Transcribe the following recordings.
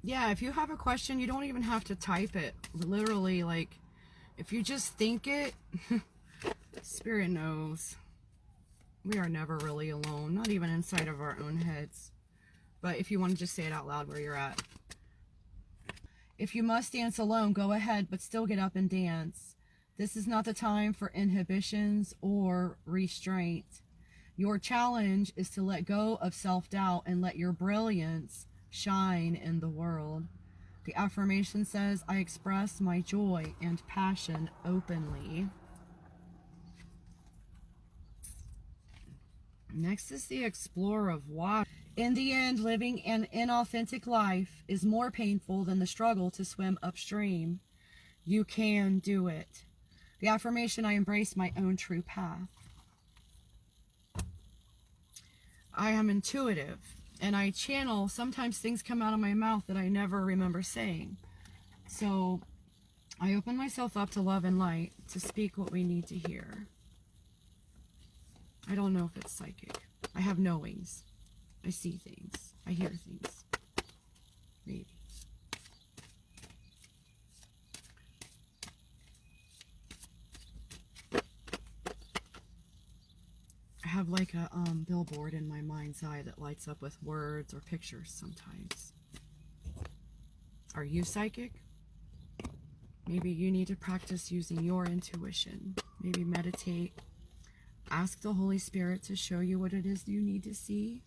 Yeah, if you have a question, you don't even have to type it. Literally, like, if you just think it, Spirit knows. We are never really alone, not even inside of our own heads. But if you want to just say it out loud where you're at. If you must dance alone, go ahead, but still get up and dance. This is not the time for inhibitions or restraint. Your challenge is to let go of self-doubt and let your brilliance shine in the world. The affirmation says, I express my joy and passion openly. Next is the Explorer of Water. In the end, living an inauthentic life is more painful than the struggle to swim upstream. You can do it. The affirmation, I embrace my own true path. I am intuitive, and I channel. Sometimes things come out of my mouth that I never remember saying. So I open myself up to love and light to speak what we need to hear. I don't know if it's psychic. I have knowings. I see things. I hear things. Maybe. I have like a billboard in my mind's eye that lights up with words or pictures sometimes. Are you psychic? Maybe you need to practice using your intuition. Maybe meditate. Ask the Holy Spirit to show you what it is you need to see.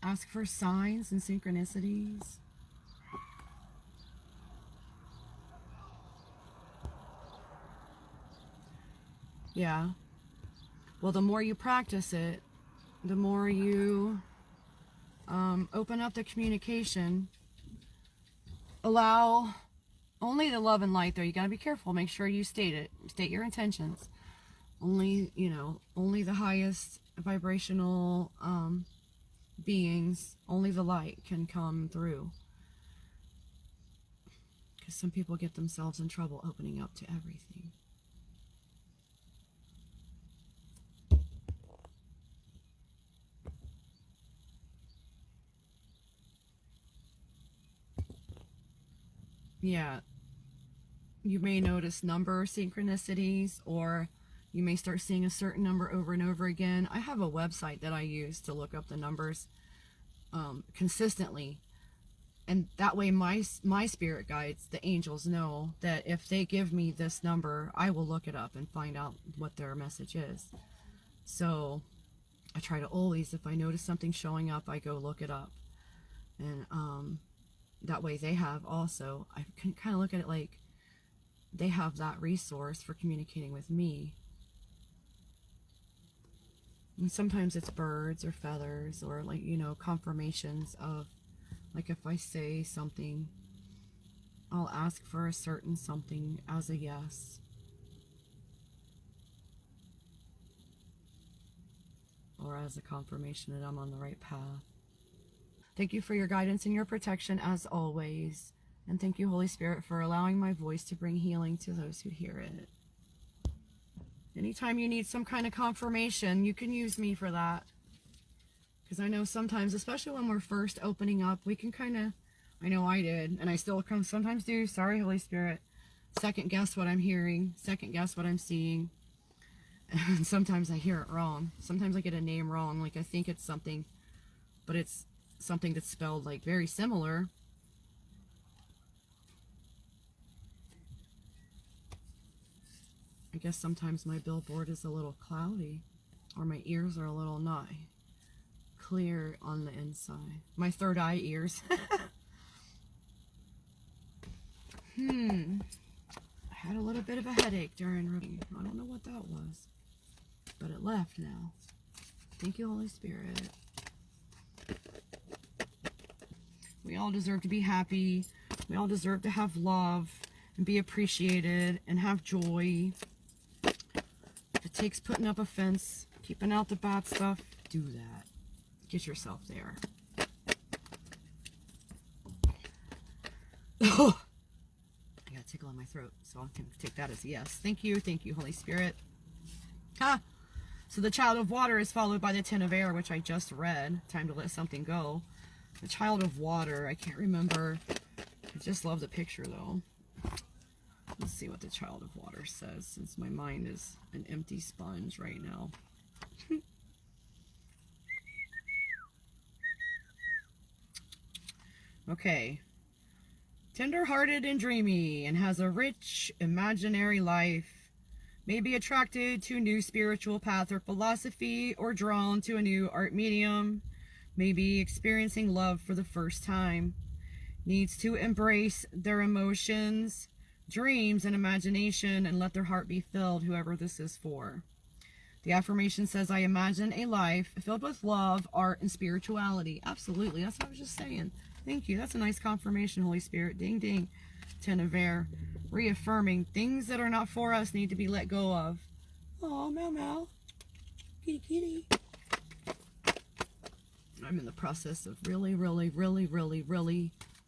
Ask for signs and synchronicities. Yeah. Well, the more you practice it, the more you open up the communication. Allow only the love and light, though. You got to be careful. Make sure you state it. State your intentions. Only, you know, only the highest vibrational beings, only the light can come through. Because some people get themselves in trouble opening up to everything. Yeah, you may notice number synchronicities, or you may start seeing a certain number over and over again. I have a website that I use to look up the numbers consistently. And that way my spirit guides, the angels, know that if they give me this number, I will look it up and find out what their message is. So I try to always, if I notice something showing up, I go look it up. And that way they have also, I can kind of look at it like they have that resource for communicating with me. And sometimes it's birds or feathers, or like, you know, confirmations of, like if I say something, I'll ask for a certain something as a yes. Or as a confirmation that I'm on the right path. Thank you for your guidance and your protection as always. And thank you, Holy Spirit, for allowing my voice to bring healing to those who hear it. Anytime you need some kind of confirmation, you can use me for that. Because I know sometimes, especially when we're first opening up, we can kind of, I know I did, and I still sometimes do, sorry, Holy Spirit, second guess what I'm hearing, second guess what I'm seeing. And sometimes I hear it wrong. Sometimes I get a name wrong, like I think it's something, but it's something that's spelled like very similar. I guess sometimes my billboard is a little cloudy, or my ears are a little not clear on the inside. My third eye ears. I had a little bit of a headache during review. I don't know what that was, but it left now. Thank you, Holy Spirit. We all deserve to be happy. We all deserve to have love and be appreciated and have joy. If it takes putting up a fence, keeping out the bad stuff, do that. Get yourself there. Oh, I got a tickle in my throat, so I can take that as a yes. Thank you, Holy Spirit. So the Child of Water is followed by the Ten of Air, which I just read. Time to let something go. The child of water. I can't remember. I just love the picture though. Let's see what the child of water says, since my mind is an empty sponge right now. Okay. Tender-hearted and dreamy, and has a rich, imaginary life. May be attracted to a new spiritual path or philosophy, or drawn to a new art medium. May be experiencing love for the first time. Needs to embrace their emotions, dreams, and imagination, and let their heart be filled, whoever this is for. The affirmation says, I imagine a life filled with love, art, and spirituality. Absolutely. That's what I was just saying. Thank you. That's a nice confirmation, Holy Spirit. Ding, ding. Ten of Air. Reaffirming things that are not for us need to be let go of. Oh, meow, meow. Kitty, kitty. I'm in the process of really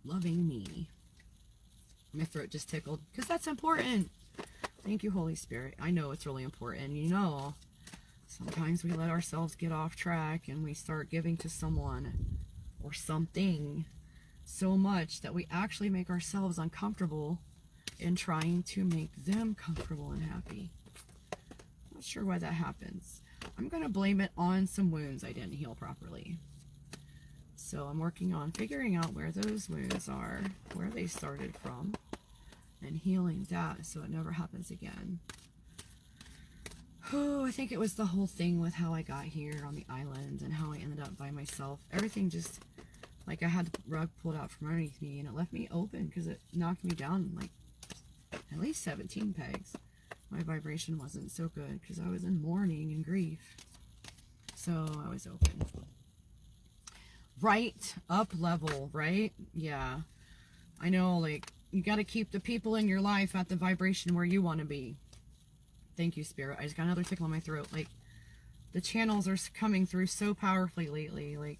loving me. My throat just tickled because that's important. Thank you, Holy Spirit. I know it's really important. You know, sometimes we let ourselves get off track and we start giving to someone or something so much that we actually make ourselves uncomfortable in trying to make them comfortable and happy. Not sure why that happens. I'm going to blame it on some wounds I didn't heal properly. So I'm working on figuring out where those wounds are, where they started from, and healing that so it never happens again. Oh, I think it was the whole thing with how I got here on the island and how I ended up by myself. Everything just, like, I had the rug pulled out from underneath me and it left me open because it knocked me down like at least 17 pegs. My vibration wasn't so good because I was in mourning and grief. So I was open. Right, up level, right? Yeah. I know, like, you got to keep the people in your life at the vibration where you want to be. Thank you, Spirit. I just got another tickle in my throat. Like, the channels are coming through so powerfully lately. Like,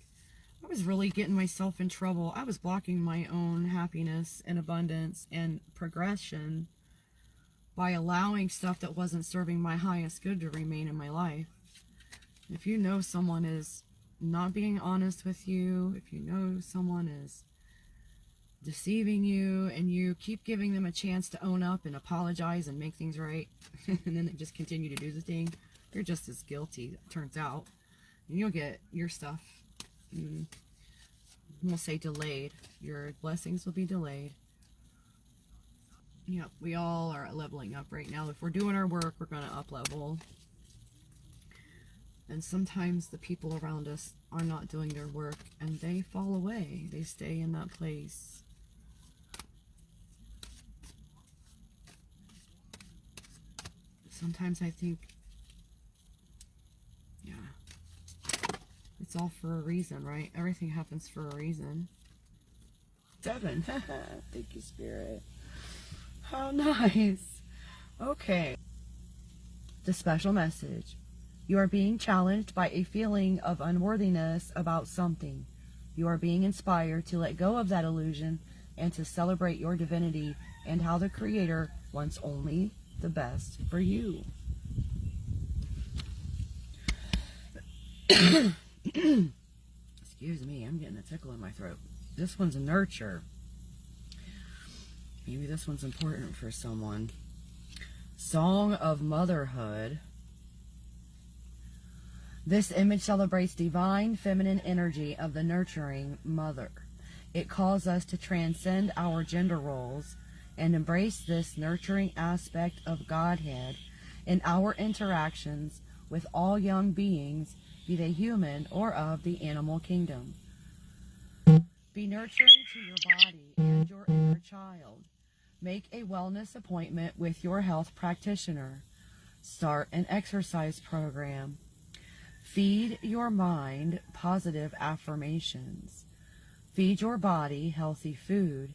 I was really getting myself in trouble. I was blocking my own happiness and abundance and progression by allowing stuff that wasn't serving my highest good to remain in my life. If you know someone is not being honest with you, if you know someone is deceiving you and you keep giving them a chance to own up and apologize and make things right, and then they just continue to do the thing, you're just as guilty, it turns out. And you'll get your stuff, we'll say delayed. Your blessings will be delayed. Yep, we all are leveling up right now. If we're doing our work, we're going to up level. And sometimes the people around us are not doing their work and they fall away. They stay in that place. Sometimes I think, yeah, it's all for a reason, right? Everything happens for a reason. 7. Thank you, Spirit. How nice. Okay. The special message. You are being challenged by a feeling of unworthiness about something. You are being inspired to let go of that illusion and to celebrate your divinity and how the Creator wants only the best for you. Excuse me, I'm getting a tickle in my throat. This one's a nurture. Maybe this one's important for someone. Song of Motherhood. This image celebrates divine feminine energy of the nurturing mother. It calls us to transcend our gender roles and embrace this nurturing aspect of Godhead in our interactions with all young beings, be they human or of the animal kingdom. Be nurturing to your body and your inner child. Make a wellness appointment with your health practitioner. Start an exercise program. Feed your mind positive affirmations. Feed your body healthy food.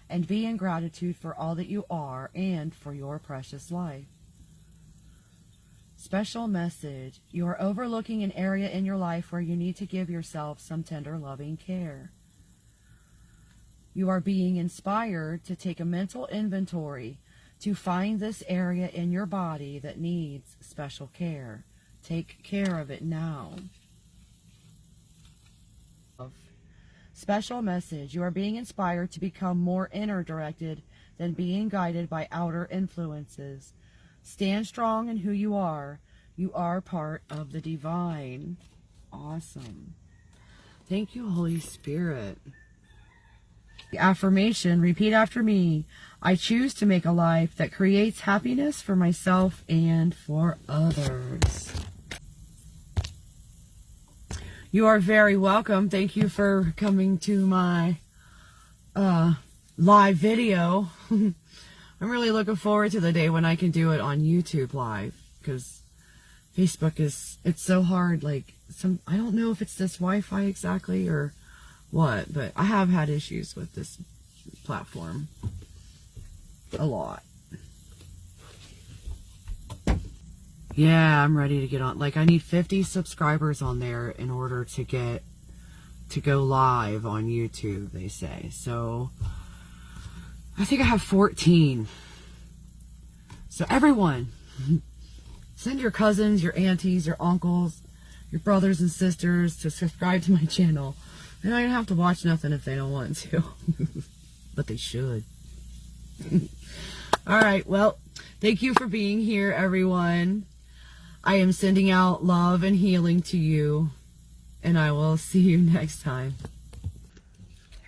And be in gratitude for all that you are and for your precious life. Special message. You are overlooking an area in your life where you need to give yourself some tender, loving care. You are being inspired to take a mental inventory to find this area in your body that needs special care. Take care of it now. special message. You are being inspired to become more inner directed than being guided by outer influences. Stand strong in who you are. You are part of the divine. Awesome. Thank you, Holy Spirit. The affirmation, repeat after me. I choose to make a life that creates happiness for myself and for others. You are very welcome. Thank you for coming to my live video. I'm really looking forward to the day when I can do it on YouTube live, because Facebook it's so hard. Like, I don't know if it's this Wi-Fi exactly or what, but I have had issues with this platform a lot. Yeah, I'm ready to get on. Like, I need 50 subscribers on there in order to go live on YouTube, they say. So I think I have 14. So everyone, send your cousins, your aunties, your uncles, your brothers and sisters to subscribe to my channel. They don't even have to watch nothing if they don't want to. But they should. Alright, well, thank you for being here, everyone. I am sending out love and healing to you. And I will see you next time.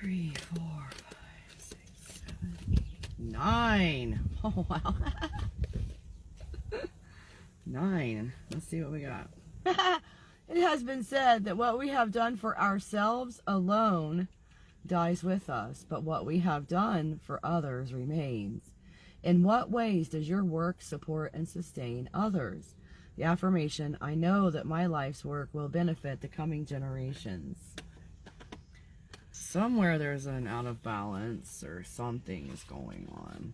3, 4, 5, 6, 7, 8, 9. Oh, wow. 9. Let's see what we got. It has been said that what we have done for ourselves alone dies with us, but what we have done for others remains. In what ways does your work support and sustain others? The affirmation, I know that my life's work will benefit the coming generations. Somewhere there's an out of balance or something is going on.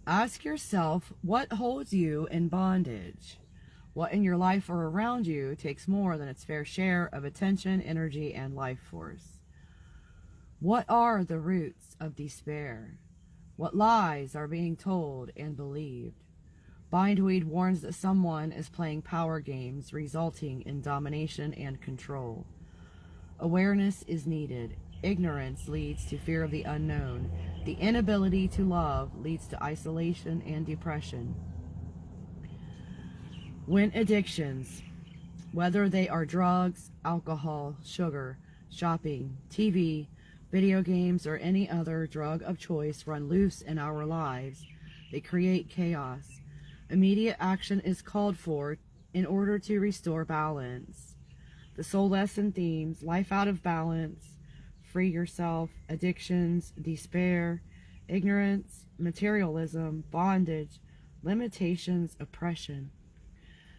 Ask yourself, what holds you in bondage? What in your life or around you takes more than its fair share of attention, energy, and life force? What are the roots of despair? What lies are being told and believed? Bindweed warns that someone is playing power games, resulting in domination and control. Awareness is needed. Ignorance leads to fear of the unknown. The inability to love leads to isolation and depression. When addictions, whether they are drugs, alcohol, sugar, shopping, TV, video games, or any other drug of choice run loose in our lives, they create chaos. Immediate action is called for in order to restore balance. The soul lesson themes: life out of balance, free yourself, addictions, despair, ignorance, materialism, bondage, limitations, oppression.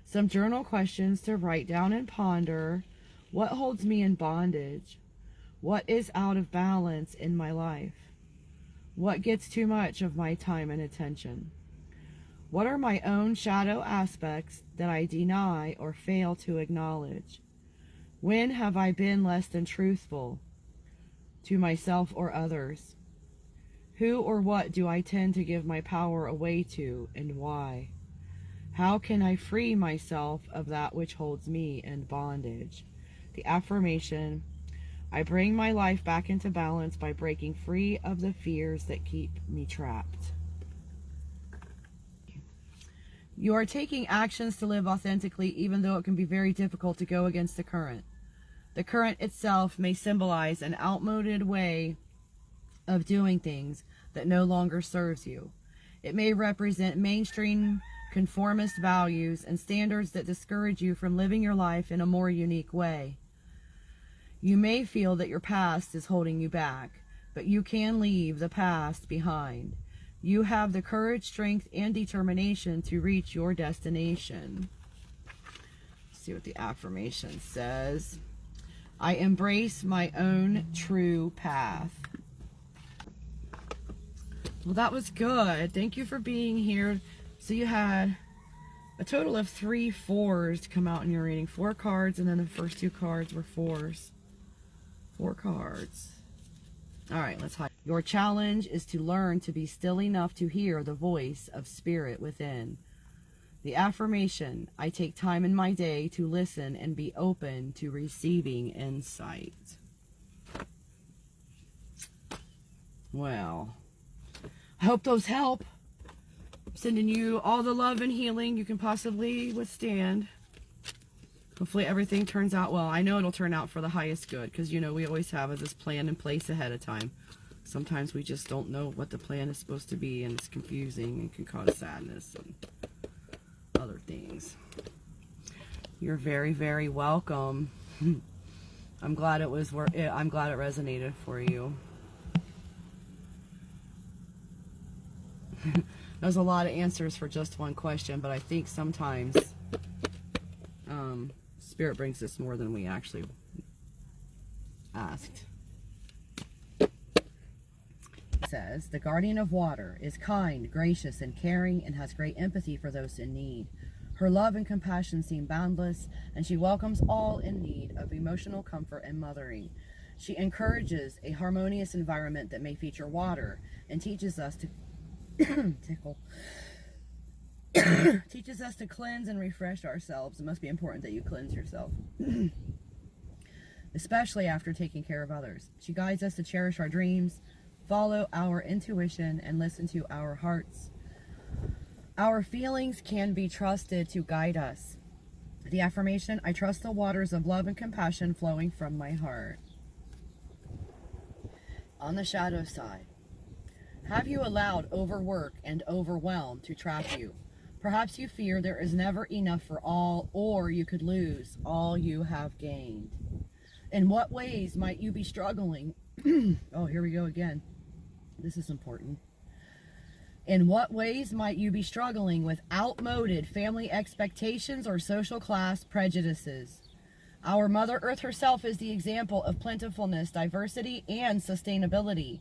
Some journal questions to write down and ponder. What holds me in bondage? What is out of balance in my life? What gets too much of my time and attention? What are my own shadow aspects that I deny or fail to acknowledge? When have I been less than truthful to myself or others? Who or what do I tend to give my power away to, and why? How can I free myself of that which holds me in bondage? The affirmation, I bring my life back into balance by breaking free of the fears that keep me trapped. You are taking actions to live authentically, even though it can be very difficult to go against the current. The current itself may symbolize an outmoded way of doing things that no longer serves you. It may represent mainstream conformist values and standards that discourage you from living your life in a more unique way. You may feel that your past is holding you back, but you can leave the past behind. You have the courage, strength, and determination to reach your destination. Let's see what the affirmation says. I embrace my own true path. Well, that was good. Thank you for being here. So you had a total of 3 4s to come out in your reading. 4 cards, and then the first 2 cards were 4s. 4 cards. Alright, let's hide. Your challenge is to learn to be still enough to hear the voice of spirit within. The affirmation, I take time in my day to listen and be open to receiving insight. Well, I hope those help. I'm sending you all the love and healing you can possibly withstand. Hopefully everything turns out well. I know it'll turn out for the highest good, because, you know, we always have this plan in place ahead of time. Sometimes we just don't know what the plan is supposed to be, and it's confusing and can cause sadness and other things. You're very, very welcome. I'm glad it was I'm glad it resonated for you. There's a lot of answers for just one question, but I think sometimes Spirit brings us more than we actually asked. It says, the guardian of water is kind, gracious, and caring, and has great empathy for those in need. Her love and compassion seem boundless, and she welcomes all in need of emotional comfort and mothering. She encourages a harmonious environment that may feature water, and teaches us to teaches us to cleanse and refresh ourselves. It must be important that you cleanse yourself, especially after taking care of others. She guides us to cherish our dreams, follow our intuition, and listen to our hearts. Our feelings can be trusted to guide us. The affirmation, I trust the waters of love and compassion flowing from my heart. On the shadow side, have you allowed overwork and overwhelm to trap you? Perhaps you fear there is never enough for all, or you could lose all you have gained. In what ways might you be struggling? Oh, here we go again. This is important. In what ways might you be struggling with outmoded family expectations or social class prejudices? Our Mother Earth herself is the example of plentifulness, diversity, and sustainability.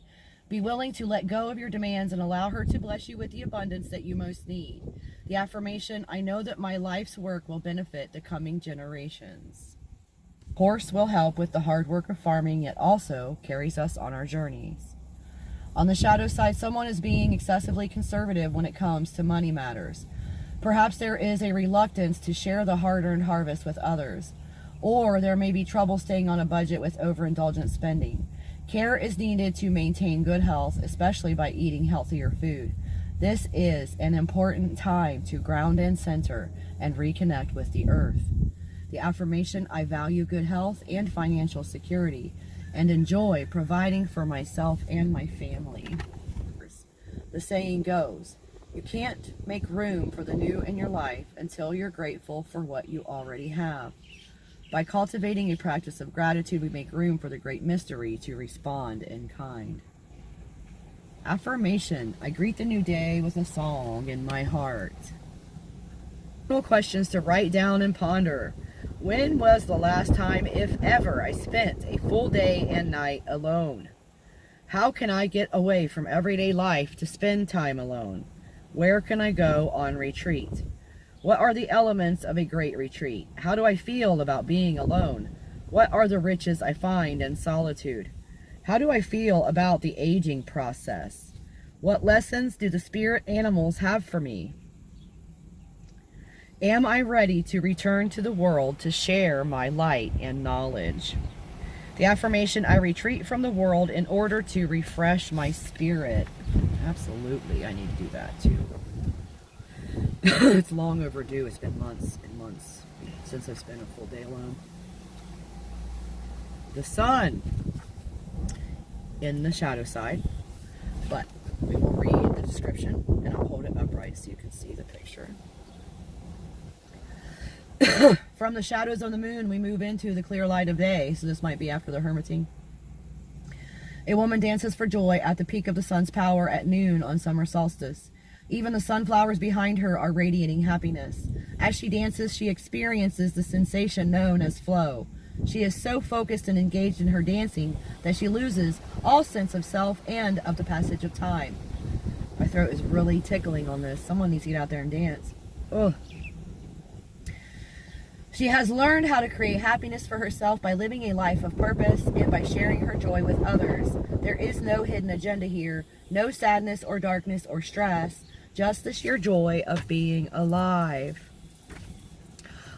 Be willing to let go of your demands and allow her to bless you with the abundance that you most need. The affirmation, I know that my life's work will benefit the coming generations. Horse will help with the hard work of farming, yet also carries us on our journeys. On the shadow side, someone is being excessively conservative when it comes to money matters. Perhaps there is a reluctance to share the hard-earned harvest with others, or there may be trouble staying on a budget with overindulgent spending. Care is needed to maintain good health, especially by eating healthier food. This is an important time to ground and center and reconnect with the earth. The affirmation, I value good health and financial security and enjoy providing for myself and my family. The saying goes, you can't make room for the new in your life until you're grateful for what you already have. By cultivating a practice of gratitude, we make room for the great mystery to respond in kind. Affirmation, I greet the new day with a song in my heart. Questions to write down and ponder. When was the last time, if ever, I spent a full day and night alone? How can I get away from everyday life to spend time alone? Where can I go on retreat? What are the elements of a great retreat? How do I feel about being alone? What are the riches I find in solitude? How do I feel about the aging process? What lessons do the spirit animals have for me? Am I ready to return to the world to share my light and knowledge? The affirmation, I retreat from the world in order to refresh my spirit. Absolutely, I need to do that too. It's long overdue. It's been months and months since I've spent a full day alone. The sun in the shadow side, but we will read the description and I'll hold it upright so you can see the picture. From the shadows of the moon, we move into the clear light of day. So this might be after the hermiting. A woman dances for joy at the peak of the sun's power at noon on summer solstice. Even the sunflowers behind her are radiating happiness. As she dances, she experiences the sensation known as flow. She is so focused and engaged in her dancing that she loses all sense of self and of the passage of time. My throat is really tickling on this. Someone needs to get out there and dance. Ugh. She has learned how to create happiness for herself by living a life of purpose and by sharing her joy with others. There is no hidden agenda here, no sadness or darkness or stress, just the sheer joy of being alive.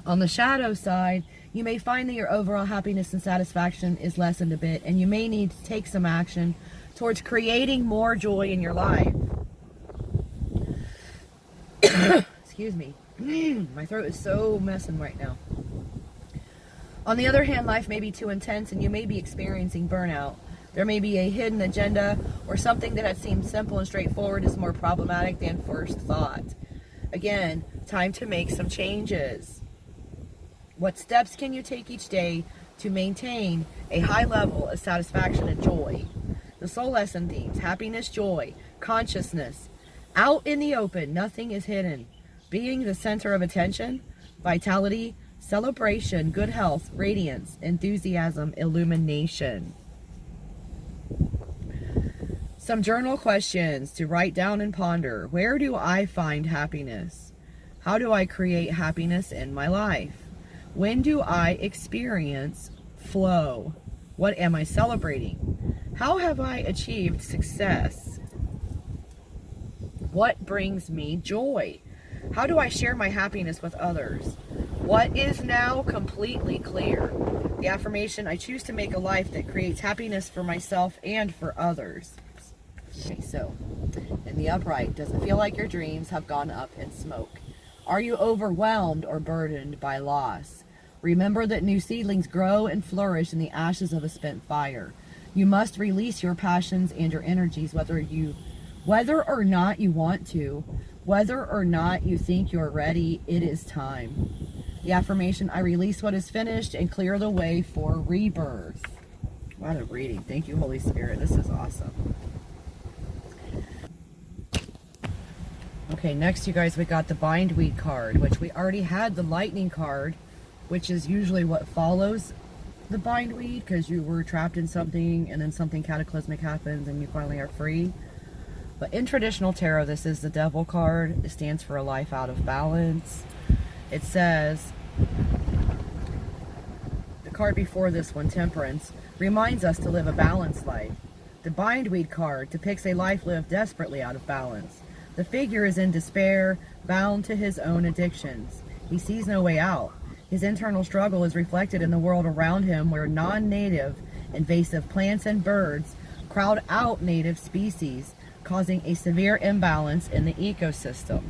On the shadow side, you may find that your overall happiness and satisfaction is lessened a bit, and you may need to take some action towards creating more joy in your life. Excuse me. My throat is so messing right now. On the other hand, life may be too intense and you may be experiencing burnout. There may be a hidden agenda or something that had seemed simple and straightforward is more problematic than first thought. Again, time to make some changes. What steps can you take each day to maintain a high level of satisfaction and joy? The soul lesson themes: happiness, joy, consciousness. Out in the open, nothing is hidden. Being the center of attention, vitality, celebration, good health, radiance, enthusiasm, illumination. Some journal questions to write down and ponder. Where do I find happiness? How do I create happiness in my life? When do I experience flow? What am I celebrating? How have I achieved success? What brings me joy? How do I share my happiness with others? What is now completely clear? The affirmation: I choose to make a life that creates happiness for myself and for others. Okay, so in the upright, does it feel like your dreams have gone up in smoke? Are you overwhelmed or burdened by loss? Remember that new seedlings grow and flourish in the ashes of a spent fire. You must release your passions and your energies, whether or not you want to, whether or not you think you're ready. It is time. The affirmation: I release what is finished and clear the way for rebirth. What a reading. Thank you, Holy Spirit. This is awesome. Okay, next, you guys, we got the bindweed card, which we already had the lightning card, which is usually what follows the bindweed, because you were trapped in something and then something cataclysmic happens and you finally are free. But in traditional tarot, this is the devil card. It stands for a life out of balance. It says, the card before this one, Temperance, reminds us to live a balanced life. The bindweed card depicts a life lived desperately out of balance. The figure is in despair, bound to his own addictions. He sees no way out. His internal struggle is reflected in the world around him, where non-native invasive plants and birds crowd out native species, causing a severe imbalance in the ecosystem.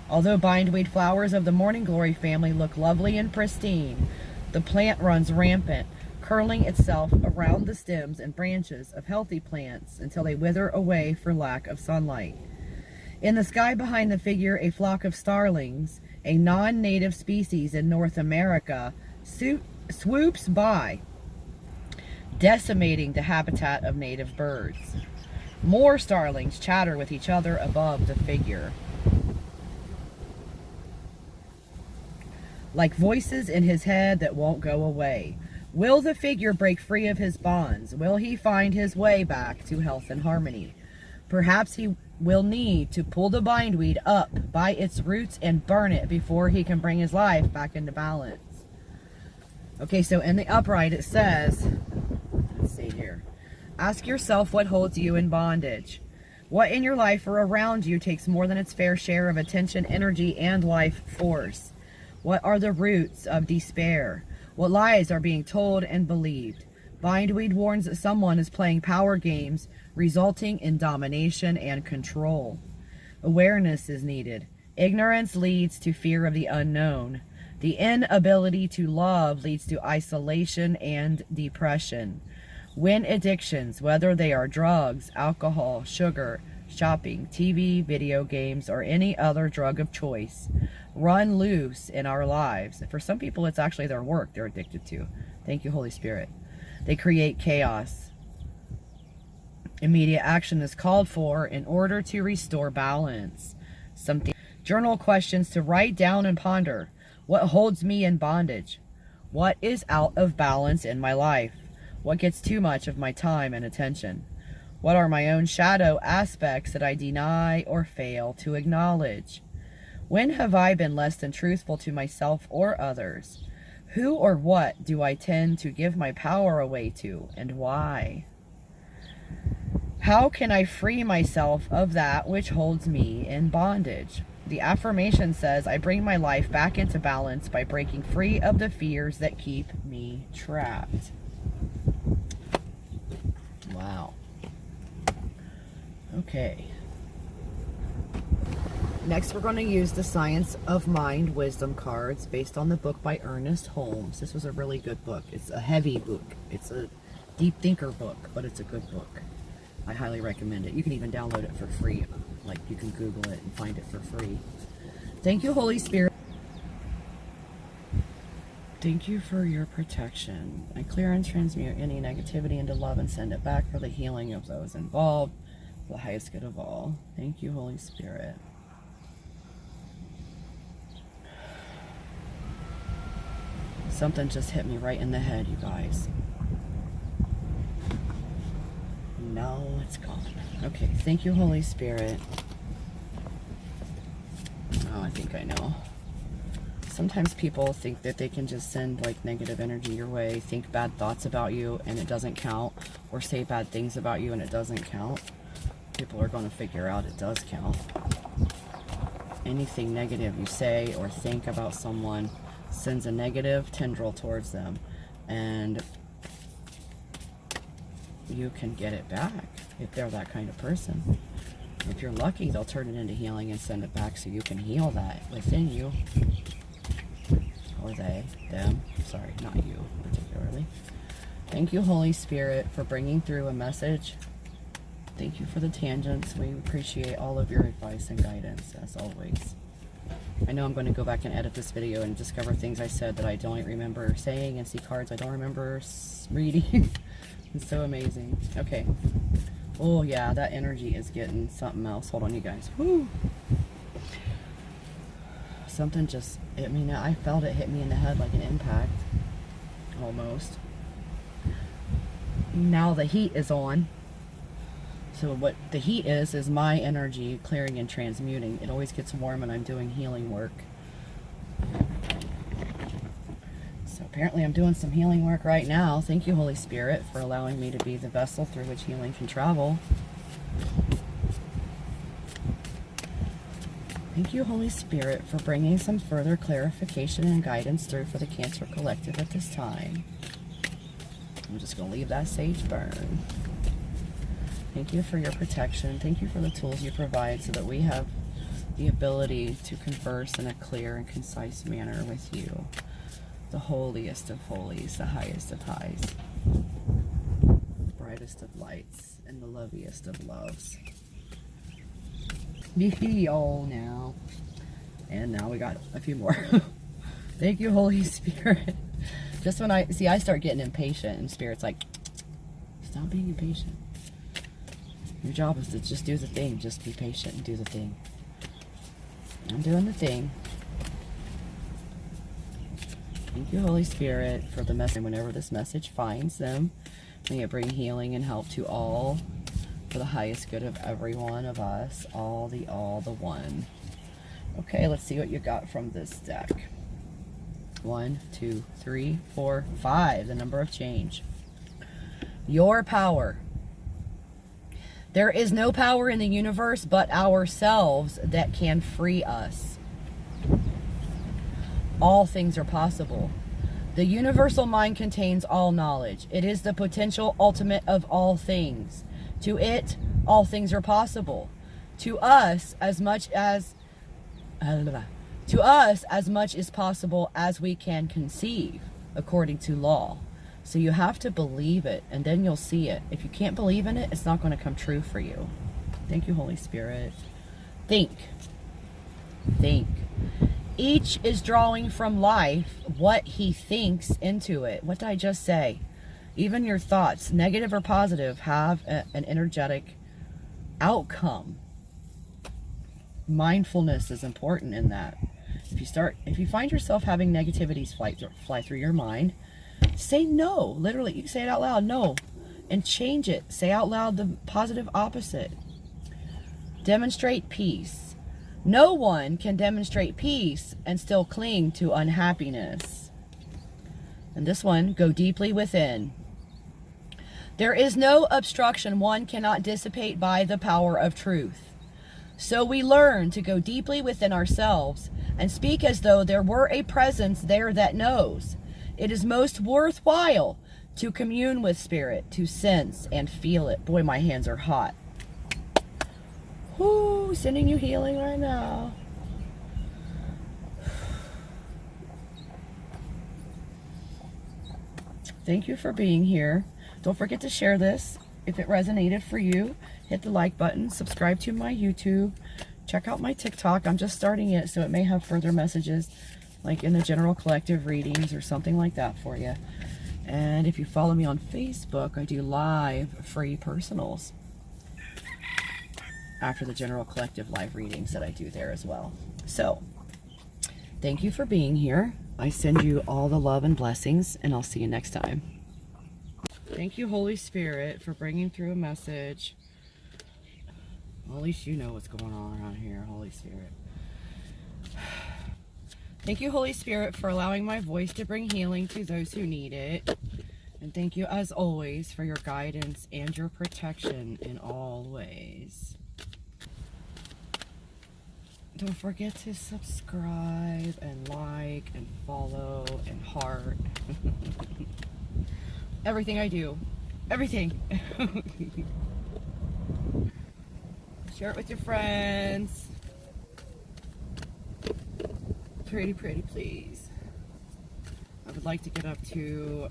Although bindweed flowers of the morning glory family look lovely and pristine, the plant runs rampant, curling itself around the stems and branches of healthy plants until they wither away for lack of sunlight. In the sky behind the figure, a flock of starlings, a non-native species in North America, swoops by, decimating the habitat of native birds. More starlings chatter with each other above the figure, like voices in his head that won't go away. Will the figure break free of his bonds? Will he find his way back to health and harmony? Perhaps he will need to pull the bindweed up by its roots and burn it before he can bring his life back into balance. Okay, so in the upright it says, let's see here, ask yourself what holds you in bondage. What in your life or around you takes more than its fair share of attention, energy, and life force? What are the roots of despair? What lies are being told and believed? Bindweed warns that someone is playing power games, resulting in domination and control. Awareness is needed. Ignorance leads to fear of the unknown. The inability to love leads to isolation and depression. When addictions, whether they are drugs, alcohol, sugar, shopping, TV, video games, or any other drug of choice, run loose in our lives. For some people, it's actually their work they're addicted to. Thank you, Holy Spirit. They create chaos. Immediate action is called for in order to restore balance. Journal questions to write down and ponder. What holds me in bondage? What is out of balance in my life? What gets too much of my time and attention? What are my own shadow aspects that I deny or fail to acknowledge? When have I been less than truthful to myself or others? Who or what do I tend to give my power away to, and why? How can I free myself of that which holds me in bondage? The affirmation says, I bring my life back into balance by breaking free of the fears that keep me trapped. Wow. Okay. Next, we're going to use the Science of Mind Wisdom cards based on the book by Ernest Holmes. This was a really good book. It's a heavy book. It's a deep thinker book, but it's a good book. I highly recommend it. You can even download it for free. Like, you can Google it and find it for free. Thank you, Holy Spirit. Thank you for your protection. I clear and transmute any negativity into love and send it back for the healing of those involved, for the highest good of all. Thank you, Holy Spirit. Something just hit me right in the head, you guys. No, it's gone. Okay, thank you, Holy Spirit. Oh, I think I know. Sometimes people think that they can just send like negative energy your way, think bad thoughts about you and it doesn't count, or say bad things about you and it doesn't count. People are going to figure out it does count. Anything negative you say or think about someone sends a negative tendril towards them, and you can get it back if they're that kind of person. If you're lucky, they'll turn it into healing and send it back so you can heal that within you. Or they, them, sorry, not you particularly. Thank you, Holy Spirit, for bringing through a message. Thank you for the tangents. We appreciate all of your advice and guidance, as always. I know I'm going to go back and edit this video and discover things I said that I don't remember saying, and see cards I don't remember reading. It's so amazing. Okay. Oh, yeah, that energy is getting something else. Hold on, you guys. Woo! Something just hit me now. I felt it hit me in the head like an impact. Almost. Now the heat is on. So what the heat is my energy clearing and transmuting. It always gets warm when I'm doing healing work. So apparently I'm doing some healing work right now. Thank you, Holy Spirit, for allowing me to be the vessel through which healing can travel. Thank you, Holy Spirit, for bringing some further clarification and guidance through for the Cancer Collective at this time. I'm just going to leave that sage burn. Thank you for your protection. Thank you for the tools you provide so that we have the ability to converse in a clear and concise manner with you, the holiest of holies, the highest of highs, the brightest of lights, and the loveliest of loves. Oh, now. And now we got a few more. Thank you, Holy Spirit. Just when I start getting impatient, and Spirit's like, stop being impatient. Your job is to just do the thing. Just be patient and do the thing. I'm doing the thing. Thank you, Holy Spirit, for the message. Whenever this message finds them, may it bring healing and help to all, for the highest good of every one of us, all the one. Okay, let's see what you got from this deck. 1, 2, 3, 4, 5, the number of change. Your power. There is no power in the universe but ourselves that can free us. All things are possible. The universal mind contains all knowledge. It is the potential ultimate of all things. To it, all things are possible. To us, as much is possible as we can conceive, according to law. So you have to believe it, and then you'll see it. If you can't believe in it, it's not going to come true for you. Thank you, Holy Spirit. Think. Think. Each is drawing from life what he thinks into it. What did I just say? Even your thoughts, negative or positive, have an energetic outcome. Mindfulness is important in that. If you find yourself having negativities fly through your mind, say no. Literally, you can say it out loud, no, and change it. Say out loud the positive opposite. Demonstrate peace. No one can demonstrate peace and still cling to unhappiness. And this one, go deeply within. There is no obstruction one cannot dissipate by the power of truth. So we learn to go deeply within ourselves and speak as though there were a presence there that knows. It is most worthwhile to commune with spirit, to sense and feel it. Boy, my hands are hot. Whoo, sending you healing right now. Thank you for being here. Don't forget to share this if it resonated for you. Hit the like button, subscribe to my YouTube, check out my TikTok. I'm just starting it, so it may have further messages like in the general collective readings or something like that for you. And if you follow me on Facebook, I do live free personals after the general collective live readings that I do there as well. So thank you for being here. I send you all the love and blessings, and I'll see you next time. Thank you, Holy Spirit, for bringing through a message. Well, at least you know what's going on around here, Holy Spirit. Thank you, Holy Spirit, for allowing my voice to bring healing to those who need it. And thank you, as always, for your guidance and your protection in all ways. Don't forget to subscribe and like and follow and heart. Everything I do. Everything. Share it with your friends. Pretty, please. I would like to get up to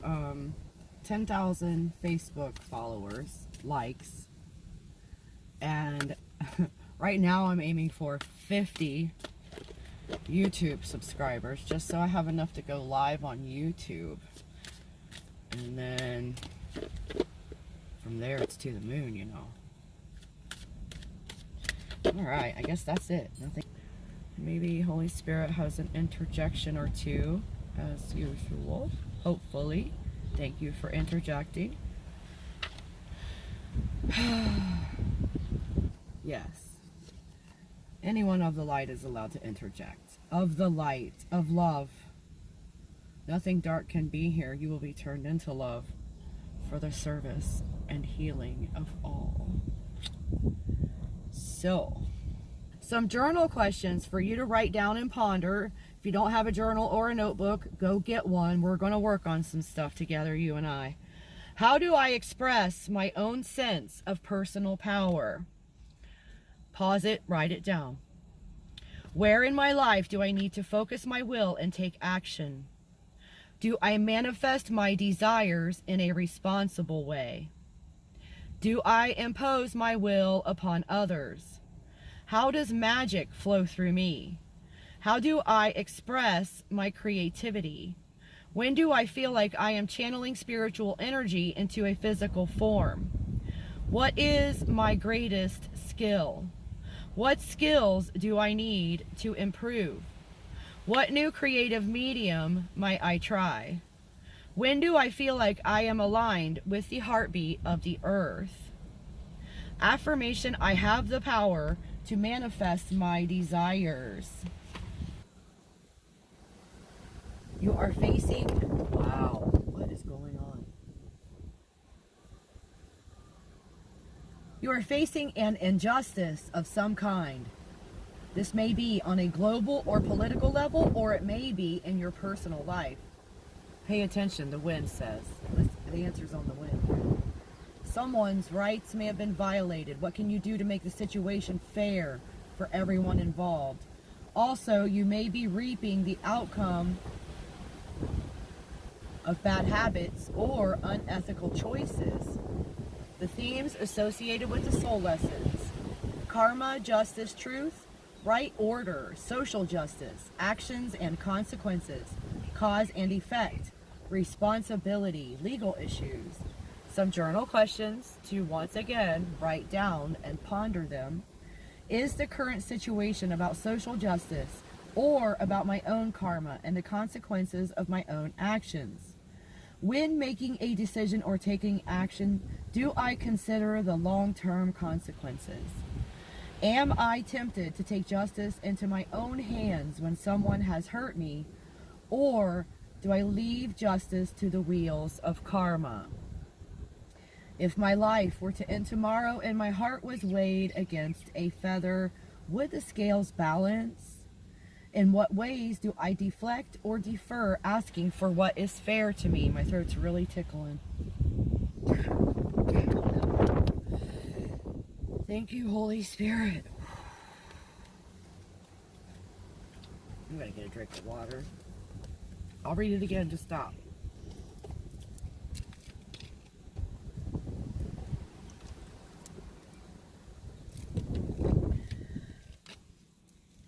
10,000 Facebook followers, likes, and right now I'm aiming for 50 YouTube subscribers, just so I have enough to go live on YouTube. And then from there it's to the moon, you know. Alright, I guess that's it. Nothing. Maybe Holy Spirit has an interjection or two, as usual. Hopefully. Thank you for interjecting. Yes. Anyone of the light is allowed to interject. Of the light, of love. Nothing dark can be here. You will be turned into love for the service and healing of all. So, some journal questions for you to write down and ponder. If you don't have a journal or a notebook, go get one. We're going to work on some stuff together, you and I. How do I express my own sense of personal power? Pause it, write it down. Where in my life do I need to focus my will and take action? Do I manifest my desires in a responsible way? Do I impose my will upon others? How does magic flow through me? How do I express my creativity? When do I feel like I am channeling spiritual energy into a physical form? What is my greatest skill? What skills do I need to improve? What new creative medium might I try? When do I feel like I am aligned with the heartbeat of the earth? Affirmation: I have the power to manifest my desires. You are facing, wow, what is going on? You are facing an injustice of some kind. This may be on a global or political level, or it may be in your personal life. Pay attention, the wind says. The answer's on the wind. Someone's rights may have been violated. What can you do to make the situation fair for everyone involved? Also, you may be reaping the outcome of bad habits or unethical choices. The themes associated with the soul lessons: karma, justice, truth, right order, social justice, actions and consequences, cause and effect, responsibility, legal issues. Some journal questions to once again write down and ponder them. Is the current situation about social justice or about my own karma and the consequences of my own actions? When making a decision or taking action, do I consider the long-term consequences? Am I tempted to take justice into my own hands when someone has hurt me, or do I leave justice to the wheels of karma? If my life were to end tomorrow and my heart was weighed against a feather, would the scales balance? In what ways do I deflect or defer asking for what is fair to me? My throat's really tickling. Thank you, Holy Spirit. I'm gonna get a drink of water. I'll read it again, just stop.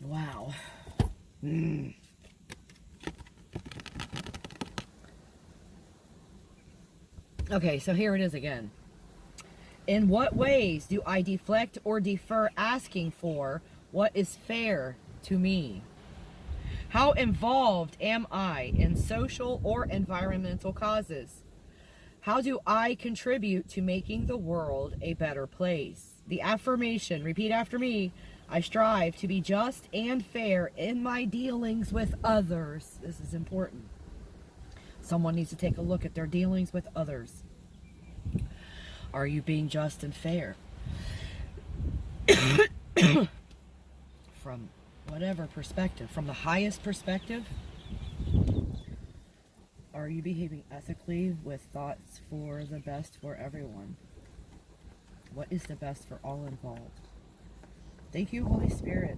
Wow. Okay, so here it is again. In what ways do I deflect or defer asking for what is fair to me? How involved am I in social or environmental causes? How do I contribute to making the world a better place? The affirmation, repeat after me, I strive to be just and fair in my dealings with others. This is important. Someone needs to take a look at their dealings with others. Are you being just and fair? From whatever perspective, from the highest perspective, are you behaving ethically with thoughts for the best for everyone? What is the best for all involved? Thank you, Holy Spirit.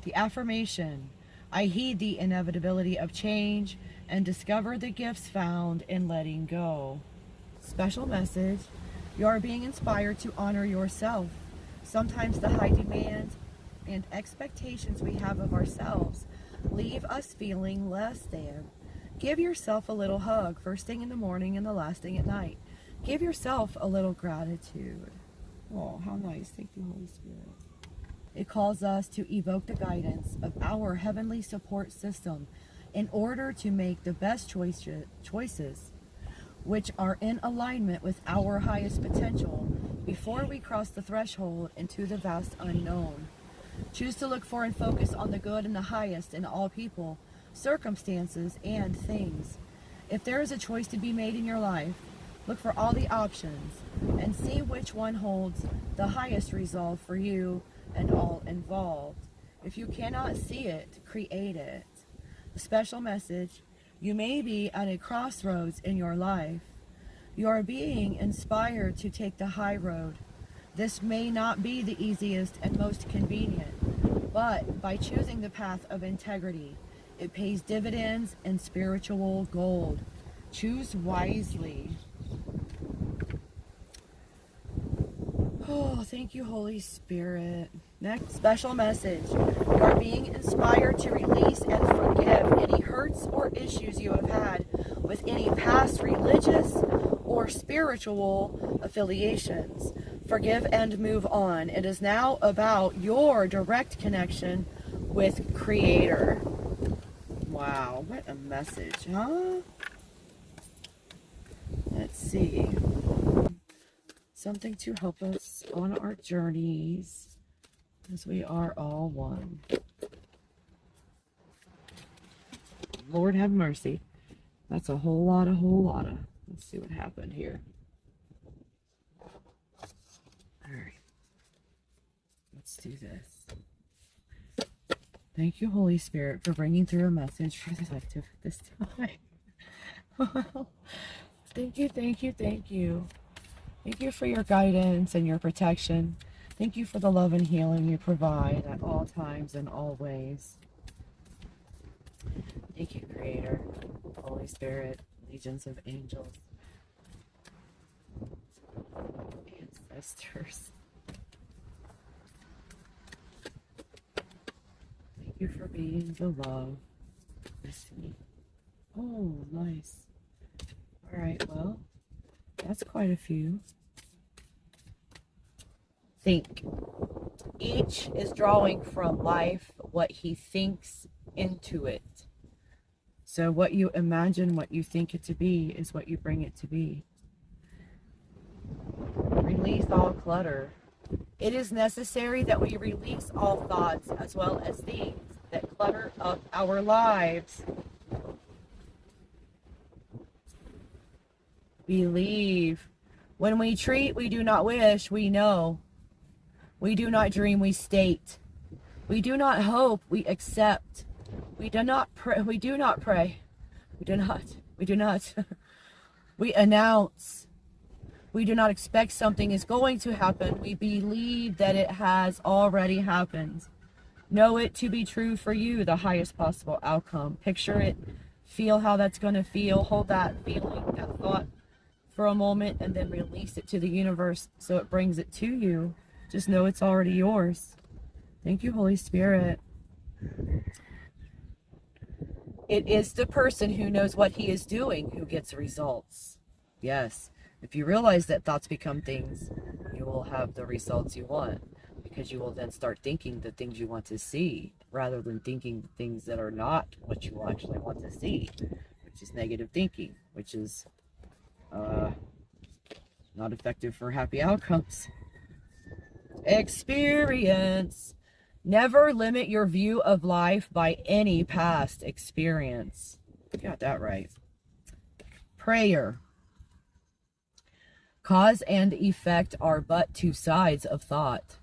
The affirmation, I heed the inevitability of change and discover the gifts found in letting go. Special message, you are being inspired to honor yourself. Sometimes the high demands and expectations we have of ourselves leave us feeling less than. Give yourself a little hug first thing in the morning and the last thing at night. Give yourself a little gratitude. Oh, how nice. Thank you, Holy Spirit. It calls us to evoke the guidance of our heavenly support system in order to make the best choices which are in alignment with our highest potential before we cross the threshold into the vast unknown. Choose to look for and focus on the good and the highest in all people, circumstances, and things. If there is a choice to be made in your life, look for all the options and see which one holds the highest resolve for you and all involved. If you cannot see it, create it. A special message, you may be at a crossroads in your life. You are being inspired to take the high road. This may not be the easiest and most convenient, but by choosing the path of integrity, it pays dividends and spiritual gold. Choose wisely. Oh, thank you, Holy Spirit. Next special message. You are being inspired to release and forgive any hurts or issues you have had with any past religious or spiritual affiliations. Forgive and move on. It is now about your direct connection with Creator. Wow, what a message, huh? Let's see. Something to help us on our journeys, as we are all one. Lord have mercy. That's a whole lot of. Let's see what happened here. All right. Let's do this. Thank you, Holy Spirit, for bringing through a message for the collective this time. Well, thank you, thank you, thank you. Thank you for your guidance and your protection. Thank you for the love and healing you provide at all times and all ways. Thank you, Creator, Holy Spirit, legions of angels, ancestors. Thank you for being the love with me. Oh, nice. All right, well, that's quite a few. Think. Each is drawing from life what he thinks into it. So what you imagine, what you think it to be, is what you bring it to be. Release all clutter. It is necessary that we release all thoughts as well as things that clutter up our lives. Believe. When we treat, we do not wish, we know. We do not dream, we state. We do not hope, we accept. We do not pray, we do not pray. We do not. We announce. We do not expect something is going to happen. We believe that it has already happened. Know it to be true for you, the highest possible outcome. Picture it. Feel how that's going to feel. Hold that feeling, that thought for a moment, and then release it to the universe so it brings it to you. Just know it's already yours. Thank you, Holy Spirit. It is the person who knows what he is doing who gets results. Yes. If you realize that thoughts become things, you will have the results you want, because you will then start thinking the things you want to see rather than thinking the things that are not what you actually want to see, which is negative thinking, which is not effective for happy outcomes. Experience. Never limit your view of life by any past experience. Got that right. Prayer. Cause and effect are but two sides of thought.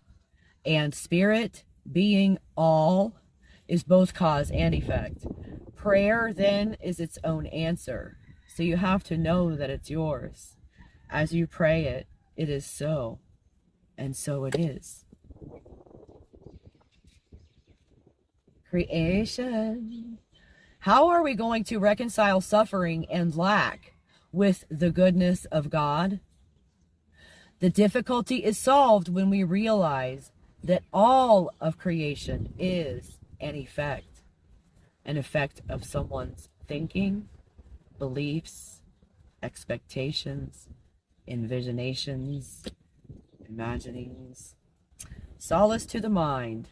And spirit, being all, is both cause and effect. Prayer then is its own answer. So you have to know that it's yours. As you pray it, it is so. And so it is. Creation. How are we going to reconcile suffering and lack with the goodness of God? The difficulty is solved when we realize that all of creation is an effect of someone's thinking, beliefs, expectations, envisionations, imaginings. Solace to the mind.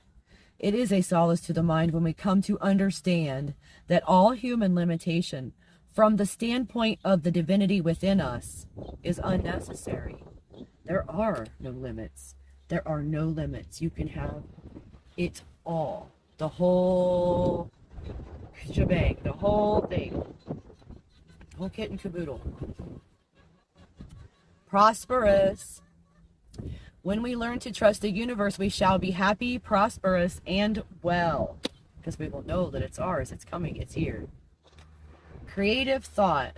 It is a solace to the mind when we come to understand that all human limitation, from the standpoint of the divinity within us, is unnecessary. There are no limits. There are no limits. You can have it all. The whole shebang. The whole thing. Whole kit and caboodle. Prosperous. When we learn to trust the universe, we shall be happy, prosperous, and well. Because we will know that it's ours. It's coming. It's here. Creative thought.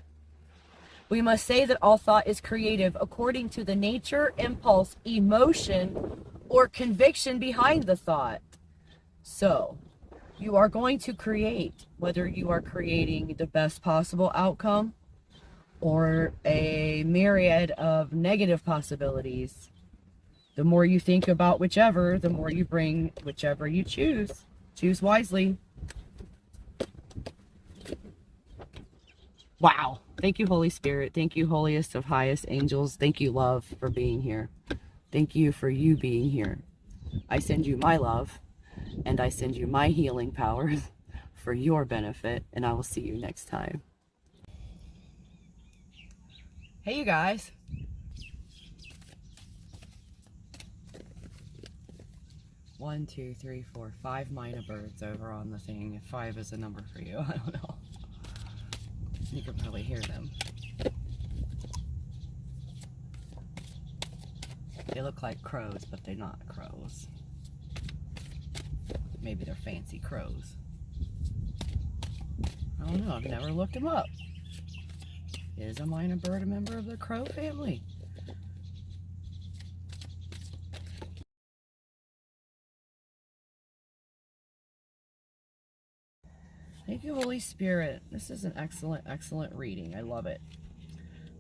We must say that all thought is creative according to the nature, impulse, emotion, or conviction behind the thought. So, you are going to create, whether you are creating the best possible outcome or a myriad of negative possibilities. The more you think about whichever, the more you bring whichever you choose. Choose wisely. Wow. Thank you, Holy Spirit. Thank you, holiest of highest angels. Thank you, love, for being here. Thank you for you being here. I send you my love, and I send you my healing powers for your benefit, and I will see you next time. Hey, you guys. One, two, three, four, 5 minor birds over on the thing. If 5 is a number for you, I don't know. You can probably hear them. They look like crows, but they're not crows. Maybe they're fancy crows. I don't know. I've never looked them up. Is a minor bird a member of the crow family? Thank you, Holy Spirit. This is an excellent, excellent reading. I love it.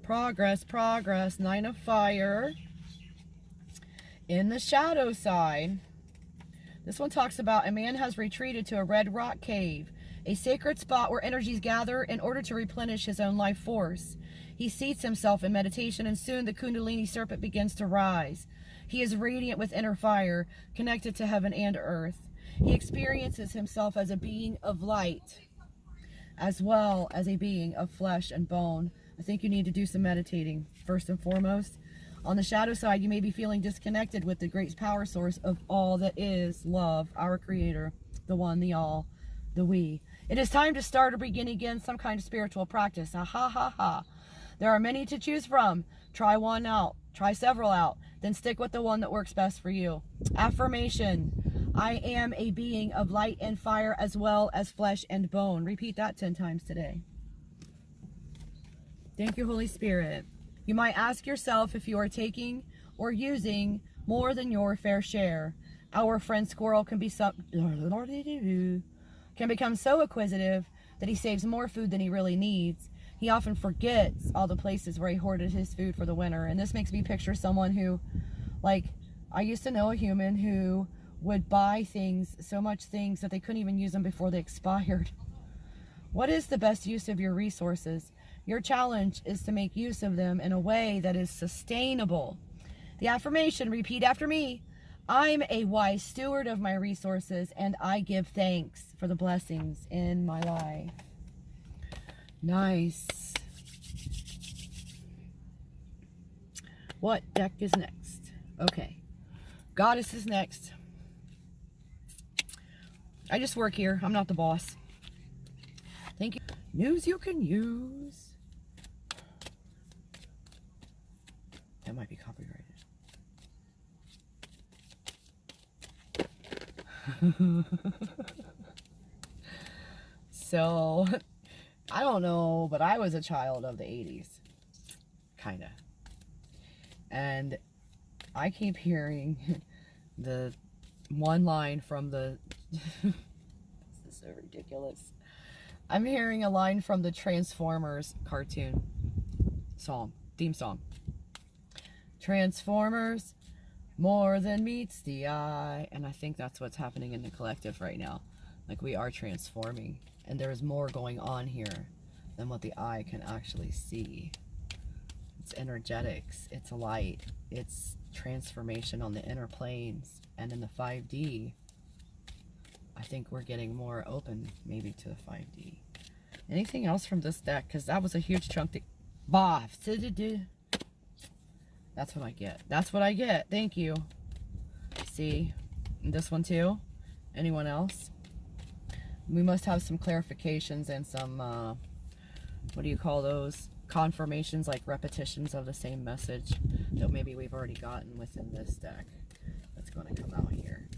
Progress, progress. 9 of fire. In the shadow side. This one talks about a man has retreated to a red rock cave, a sacred spot where energies gather in order to replenish his own life force. He seats himself in meditation, and soon the Kundalini serpent begins to rise. He is radiant with inner fire, connected to heaven and earth. He experiences himself as a being of light, as well as a being of flesh and bone. I think you need to do some meditating, first and foremost. On the shadow side, you may be feeling disconnected with the great power source of all that is love, our creator, the one, the all, the we. It is time to start or begin again some kind of spiritual practice. Ha ha ha ha. There are many to choose from. Try one out. Try several out. Then stick with the one that works best for you. Affirmation. I am a being of light and fire as well as flesh and bone. Repeat that 10 times today. Thank you, Holy Spirit. You might ask yourself if you are taking or using more than your fair share. Our friend squirrel can become so acquisitive that he saves more food than he really needs. He often forgets all the places where he hoarded his food for the winter. And this makes me picture someone who, like, I used to know a human who would buy things, so much things that they couldn't even use them before they expired. What is the best use of your resources? Your challenge is to make use of them in a way that is sustainable. The affirmation, repeat after me. I'm a wise steward of my resources, and I give thanks for the blessings in my life. Nice. What deck is next? Okay. Goddess is next. I just work here. I'm not the boss. Thank you. News you can use. That might be copyrighted. So, I don't know, but I was a child of the 80s. Kinda. And I keep hearing the one line from the... This is so ridiculous. I'm hearing a line from the Transformers cartoon song, theme song. Transformers, more than meets the eye. And I think that's what's happening in the collective right now. Like, we are transforming. And there's more going on here than what the eye can actually see. It's energetics, it's light, it's transformation on the inner planes. And in the 5D, I think we're getting more open maybe to the 5D. Anything else from this deck? Because that was a huge chunk. That's what I get. That's what I get. Thank you. See? And this one too? Anyone else? We must have some clarifications and some, what do you call those? Confirmations, like repetitions of the same message that maybe we've already gotten within this deck. That's going to come out here.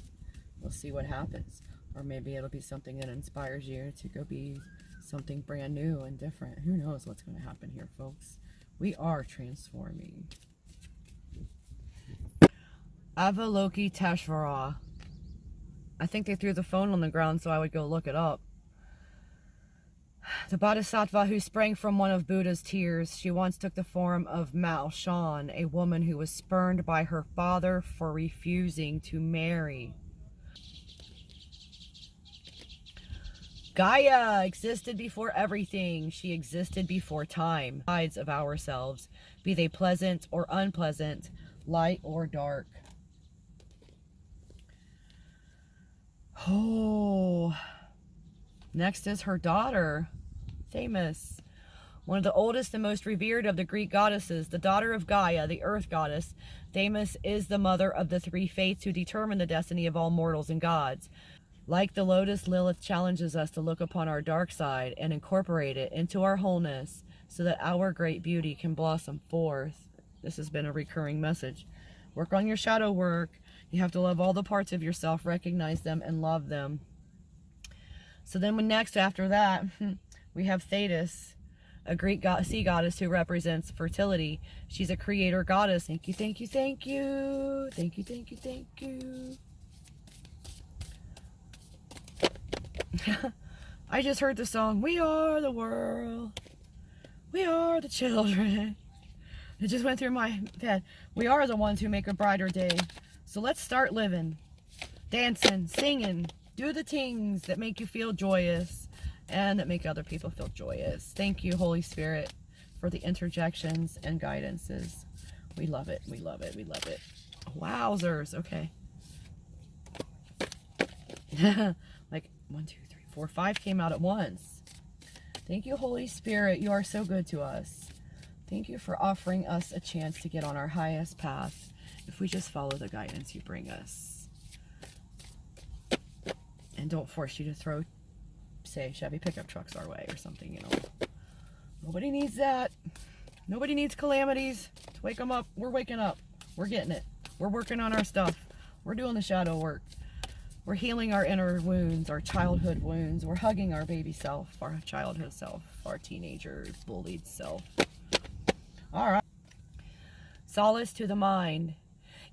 We'll see what happens. Or maybe it'll be something that inspires you to go be something brand new and different. Who knows what's going to happen here, folks. We are transforming. Avalokiteshvara. I think they threw the phone on the ground, so I would go look it up. The bodhisattva who sprang from one of Buddha's tears. She once took the form of Mao Shan, a woman who was spurned by her father for refusing to marry. Gaia existed before everything. She existed before time. Sides of ourselves, be they pleasant or unpleasant, light or dark. Oh, next is her daughter, Themis, one of the oldest and most revered of the Greek goddesses, the daughter of Gaia, the earth goddess. Themis is the mother of the three fates who determine the destiny of all mortals and gods. Like the lotus, Lilith challenges us to look upon our dark side and incorporate it into our wholeness so that our great beauty can blossom forth. This has been a recurring message. Work on your shadow work. You have to love all the parts of yourself, recognize them, and love them. So then next after that, we have Thetis, a Greek sea goddess who represents fertility. She's a creator goddess. Thank you, thank you, thank you. Thank you, thank you, thank you. I just heard the song, "We are the world. We are the children." It just went through my head. We are the ones who make a brighter day. So let's start living, dancing, singing, do the things that make you feel joyous and that make other people feel joyous. Thank you, Holy Spirit, for the interjections and guidances. We love it. We love it. We love it. Wowzers. Okay. Like 1, 2, 3, 4, 5 came out at once. Thank you, Holy Spirit. You are so good to us. Thank you for offering us a chance to get on our highest path if we just follow the guidance you bring us. And don't force you to throw, say, Chevy pickup trucks our way or something, you know. Nobody needs that. Nobody needs calamities to wake them up. We're waking up. We're getting it. We're working on our stuff. We're doing the shadow work. We're healing our inner wounds, our childhood wounds. We're hugging our baby self, our childhood self, our teenager, bullied self. All right. Solace to the mind.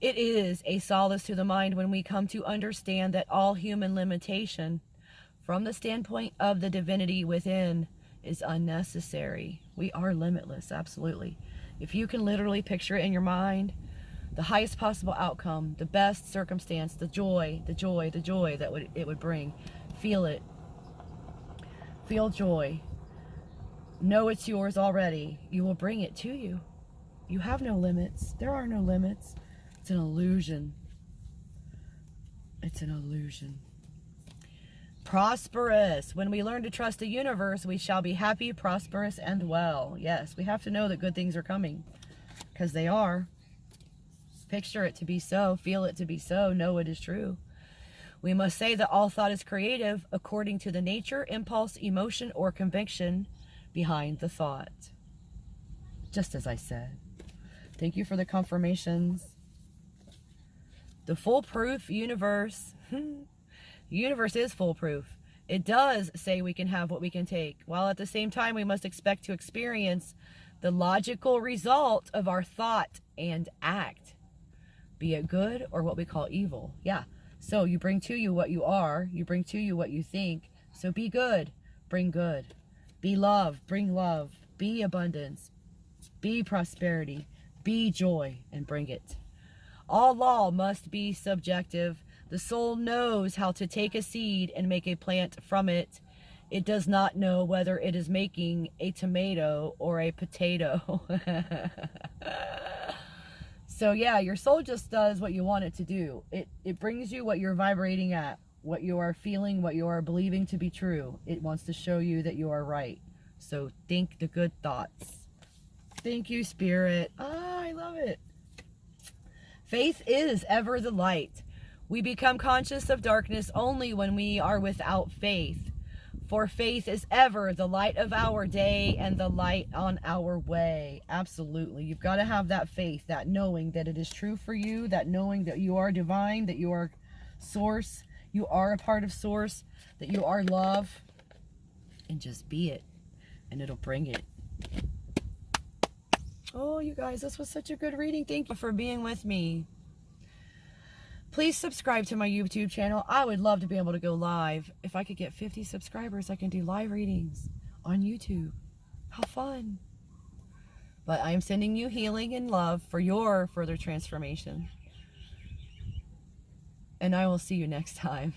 It is a solace to the mind when we come to understand that all human limitation, from the standpoint of the divinity within, is unnecessary. We are limitless, absolutely. If you can literally picture it in your mind, the highest possible outcome, the best circumstance, the joy that it would bring. Feel it. Feel joy. Know it's yours already. You will bring it to you. You have no limits. There are no limits. It's an illusion. It's an illusion. Prosperous. When we learn to trust the universe, we shall be happy, prosperous, and well. Yes, we have to know that good things are coming, because they are. Picture it to be so, feel it to be so, know it is true. We must say that all thought is creative according to the nature, impulse, emotion, or conviction behind the thought. Just as I said. Thank you for the confirmations. The foolproof universe. The universe is foolproof. It does say we can have what we can take, while at the same time we must expect to experience the logical result of our thought and act, be it good or what we call evil. Yeah. So you bring to you what you are. You bring to you what you think. So be good. Bring good. Be love. Bring love. Be abundance. Be prosperity. Be joy. And bring it. All law must be subjective. The soul knows how to take a seed and make a plant from it. It does not know whether it is making a tomato or a potato. So yeah, your soul just does what you want it to do. It brings you what you're vibrating at, what you are feeling, what you are believing to be true. It wants to show you that you are right. So think the good thoughts. Thank you, Spirit. Ah, I love it. Faith is ever the light. We become conscious of darkness only when we are without faith. For faith is ever the light of our day and the light on our way. Absolutely. You've got to have that faith, that knowing that it is true for you, that knowing that you are divine, that you are source, you are a part of source, that you are love, and just be it, and it'll bring it. Oh, you guys, this was such a good reading. Thank you for being with me. Please subscribe to my YouTube channel. I would love to be able to go live. If I could get 50 subscribers, I can do live readings on YouTube. How fun. But I am sending you healing and love for your further transformation. And I will see you next time.